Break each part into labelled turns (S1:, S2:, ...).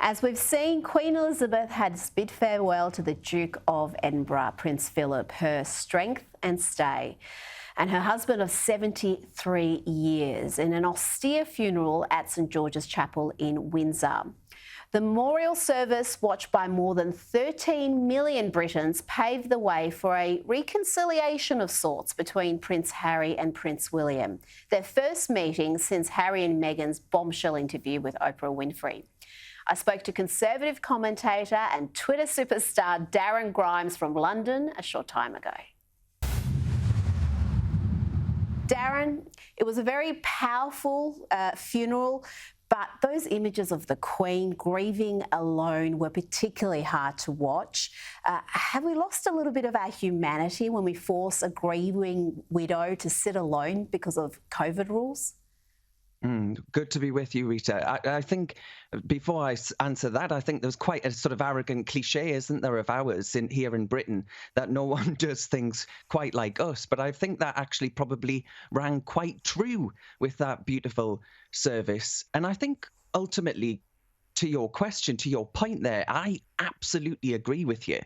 S1: As we've seen, Queen Elizabeth had bid farewell to the Duke of Edinburgh, Prince Philip, her strength and stay, and her husband of 73 years in an austere funeral at St George's Chapel in Windsor. The memorial service, watched by more than 13 million Britons, paved the way for a reconciliation of sorts between Prince Harry and Prince William, their first meeting since Harry and Meghan's bombshell interview with Oprah Winfrey. I spoke to Conservative commentator and Twitter superstar Darren Grimes from London a short time ago. Darren, it was a very powerful funeral, but those images of the Queen grieving alone were particularly hard to watch. Have we lost a little bit of our humanity when we force a grieving widow to sit alone because of COVID rules?
S2: Good to be with you, Rita. I think before I answer that, I think there's quite a sort of arrogant cliche, isn't there, of ours here in Britain, that no one does things quite like us. But I think that actually probably rang quite true with that beautiful service. And I think ultimately, to your question, to your point there, I absolutely agree with you.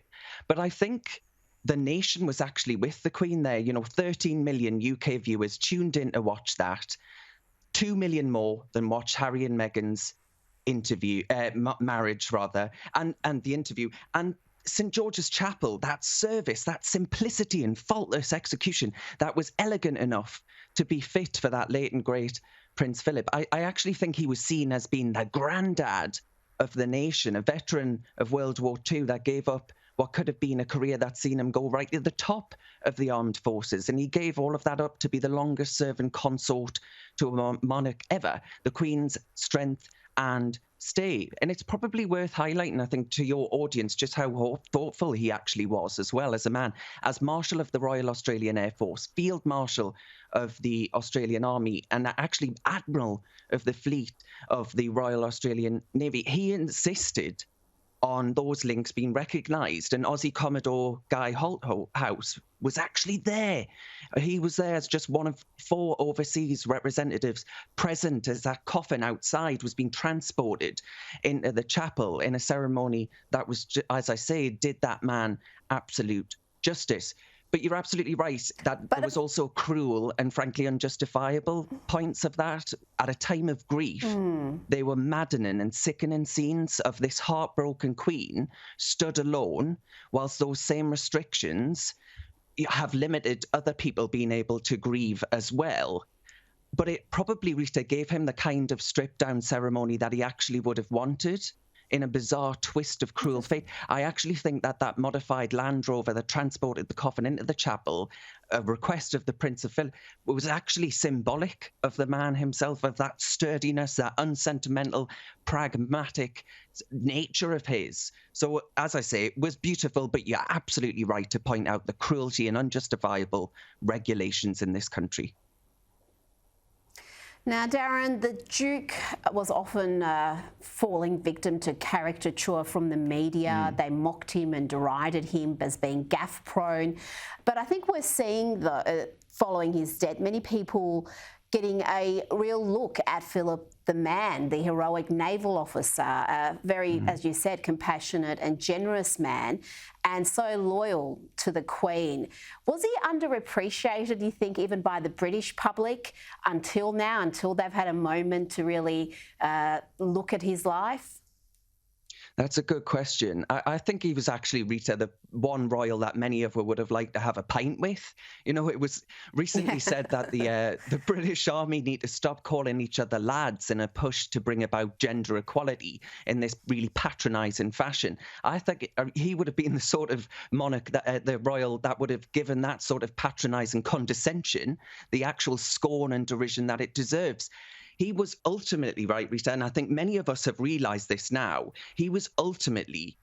S2: But I think the nation was actually with the Queen there. 13 million UK viewers tuned in to watch that. 2 million more than watched Harry and Meghan's marriage, and the interview. And St George's Chapel, that service, that simplicity and faultless execution, that was elegant enough to be fit for that late and great Prince Philip. I actually think he was seen as being the grandad of the nation, a veteran of World War II that gave up what could have been a career that's seen him go right to the top of the armed forces. And he gave all of that up to be the longest serving consort to a monarch ever, the Queen's strength and stay. And it's probably worth highlighting, I think, to your audience just how thoughtful he actually was as well as a man. As Marshal of the Royal Australian Air Force, Field Marshal of the Australian Army, and actually Admiral of the Fleet of the Royal Australian Navy, he insisted on those links being recognised. And Aussie Commodore Guy Holthouse was actually there. He was there as just one of 4 overseas representatives present as that coffin outside was being transported into the chapel in a ceremony that was, as I say, did that man absolute justice. But you're absolutely right that there was also cruel and frankly unjustifiable points of that. At a time of grief, they were maddening and sickening scenes of this heartbroken Queen stood alone, whilst those same restrictions have limited other people being able to grieve as well. But it probably, Rita, gave him the kind of stripped-down ceremony that he actually would have wanted. In a bizarre twist of cruel fate, I actually think that modified Land Rover that transported the coffin into the chapel, a request of the Prince of Philip, was actually symbolic of the man himself, of that sturdiness, that unsentimental, pragmatic nature of his. So, as I say, it was beautiful, but you're absolutely right to point out the cruelty and unjustifiable regulations in this country.
S1: Now, Darren, the Duke was often falling victim to caricature from the media. They mocked him and derided him as being gaffe-prone. But I think we're seeing, following his death, many people getting a real look at Philip the man, the heroic naval officer, a very, as you said, compassionate and generous man, and so loyal to the Queen. Was he underappreciated, you think, even by the British public until now, until they've had a moment to really look at his life?
S2: That's a good question. I think he was actually, Rita, the one royal that many of us would have liked to have a pint with. It was recently said that the British Army need to stop calling each other lads in a push to bring about gender equality in this really patronising fashion. I think he would have been the sort of monarch, the royal, that would have given that sort of patronising condescension the actual scorn and derision that it deserves. He was ultimately, right, Rita, and I think many of us have realised this now, he was ultimately,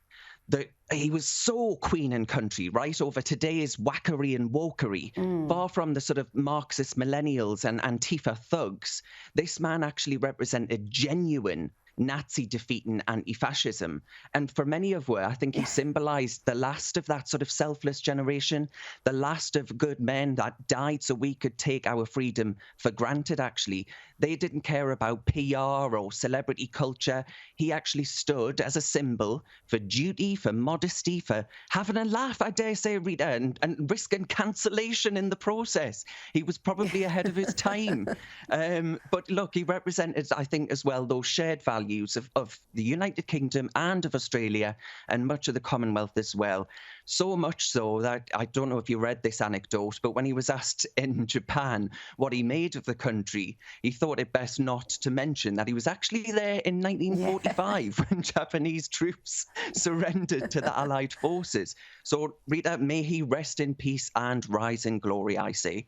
S2: he was so Queen and country, right, over today's wackery and wokery, far from the sort of Marxist millennials and Antifa thugs. This man actually represented genuine Nazi defeating anti-fascism. And for many of us, I think he symbolised the last of that sort of selfless generation, the last of good men that died so we could take our freedom for granted, actually. They didn't care about PR or celebrity culture. He actually stood as a symbol for duty, for modesty, for having a laugh, I dare say, Rita, and risking cancellation in the process. He was probably ahead of his time. But look, he represented, I think, as well, those shared values of the United Kingdom and of Australia and much of the Commonwealth as well. So much so that I don't know if you read this anecdote, but when he was asked in Japan what he made of the country, he thought it best not to mention that he was actually there in 1945 when Japanese troops surrendered to the Allied forces. So, Rita, may he rest in peace and rise in glory, I say.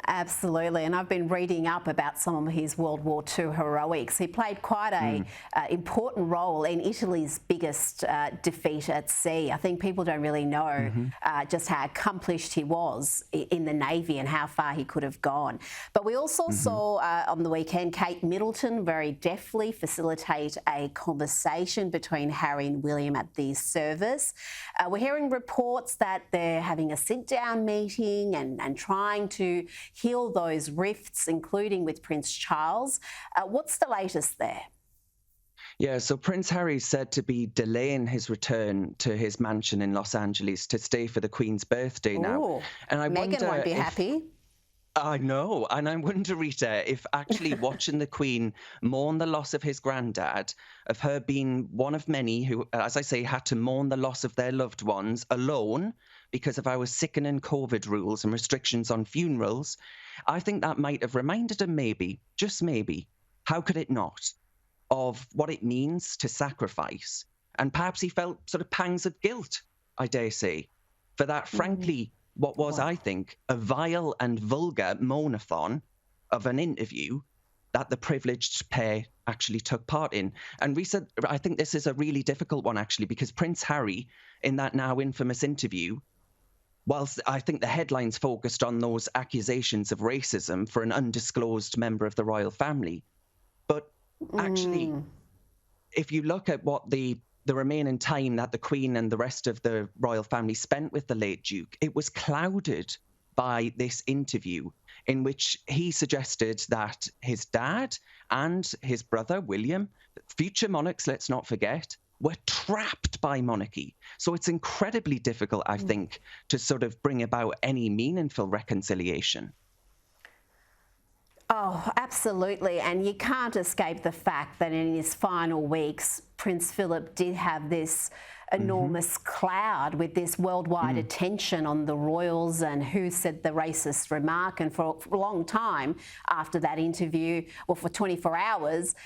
S1: Absolutely, and I've been reading up about some of his World War II heroics. He played quite a important role in Italy's biggest defeat at sea. I think people don't really know just how accomplished he was in the Navy and how far he could have gone. But we also saw on the weekend Kate Middleton very deftly facilitate a conversation between Harry and William at the service. We're hearing reports that they're having a sit-down meeting and trying to heal those rifts, including with Prince Charles. What's the latest there?
S2: Yeah, so Prince Harry's said to be delaying his return to his mansion in Los Angeles to stay for the Queen's birthday now. And I
S1: Meghan won't be happy.
S2: I know. And I wonder, Rita, if actually watching the Queen mourn the loss of his granddad, of her being one of many who, as I say, had to mourn the loss of their loved ones alone because of our sickening COVID rules and restrictions on funerals, I think that might have reminded him maybe, just maybe, how could it not, of what it means to sacrifice. And perhaps he felt sort of pangs of guilt, I dare say, for that, frankly, what was, I think, a vile and vulgar moanathon of an interview that the privileged pair actually took part in. And Risa, I think this is a really difficult one, actually, because Prince Harry, in that now infamous interview, whilst I think the headlines focused on those accusations of racism for an undisclosed member of the royal family, but actually, if you look at what the remaining time that the Queen and the rest of the royal family spent with the late Duke, it was clouded by this interview in which he suggested that his dad and his brother, William, future monarchs, let's not forget, were trapped by monarchy. So it's incredibly difficult, I think, to sort of bring about any meaningful reconciliation.
S1: Oh, absolutely. And you can't escape the fact that in his final weeks, Prince Philip did have this enormous cloud with this worldwide attention on the royals and who said the racist remark. And for a long time after that interview, or for 24 hours,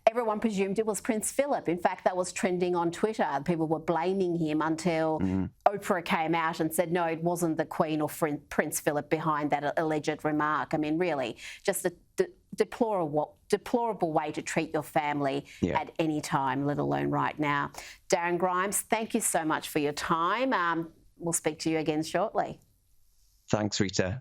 S1: everyone presumed it was Prince Philip. In fact, that was trending on Twitter. People were blaming him until Oprah came out and said, no, it wasn't the Queen or Prince Philip behind that alleged remark. I mean, really, just a deplorable way to treat your family at any time, let alone right now. Darren Grimes, thank you so much for your time. We'll speak to you again shortly.
S2: Thanks, Rita.